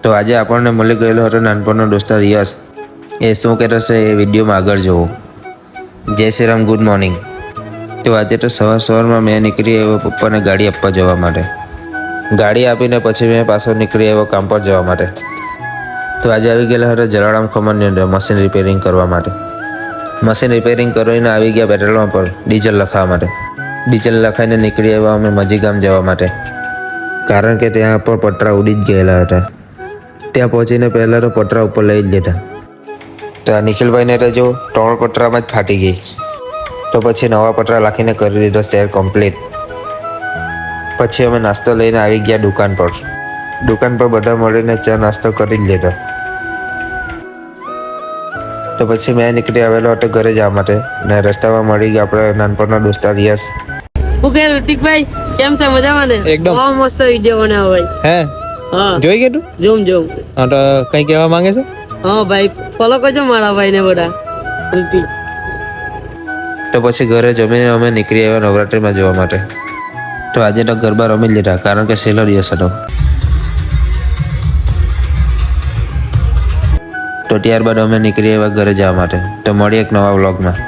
તો આજે આપણને મળી ગયેલો હતો નાનપણનો દોસ્ત યશ. એ શું કહેતો છે એ વિડીયોમાં આગળ જોવો. જય શ્રી રામ, ગુડ મોર્નિંગ. તો આજે તો સવારમાં મેં નીકળી આવ્યો પપ્પાને ગાડી આપવા જવા માટે. ગાડી આપીને પછી મેં પાછો નીકળી આવ્યો કામ પર જવા માટે. તો આજે આવી ગયેલા હતા જલારામ ખમણની અંદર મશીન રિપેરિંગ કરવા માટે. મશીન રિપેરિંગ કરીને આવી ગયા પેટ્રોલ પંપ પર ડીઝલ લખાવવા માટે. ડીઝલ લખાઈને નીકળી આવ્યા અમે મજી ગામ જવા માટે, કારણ કે ત્યાં પર પતરા ઉડી જ ગયેલા હતા. ત્યાં પહોંચીને પહેલાં તો પતરા ઉપર લઈ જ લીધા. તો આ નિખિલભાઈને તો જો 3 પતરામાં જ ફાટી ગઈ. તો પછી નવા પતરા લખીને કરી દીધો શેર કમ્પ્લીટ. પછી અમે નાસ્તો લઈને આવી ગયા દુકાન પર. દુકાન પર બધા મળીને ચા નાસ્તો કરી જ લીધો. તો પછી મેં નીકળી આવેલો હતો ઘરે જવા માટે, ને રસ્તામાં મળી ગયા આપણે નાનપણનો દોસ્તાર યશ. હું કે ઋતિકભાઈ કેમ છે? મજામાં ને? એકદમ. બહુ મસ્ત વિડિયો બનાવ્યો ભાઈ. હે હા, જોઈ ગયા તું? જોમ. હા, તો કઈ કહેવા માંગે છે? હા ભાઈ, ફોલો કરજો મારા ભાઈ ને બધા. ઋતિક. તો પછી ઘરે જમીને અમે નીકળી આવ્યા નવરાત્રિમાં જવા માટે. તો આજે તો ગરબા રમી જ લીધા, કારણ કે છેલ્લો દિવસ હતો. તો ત્યારબાદ અમે નીકળી આવ્યા ઘરે જવા માટે. તો મળીએ એક નવા વ્લોગમાં.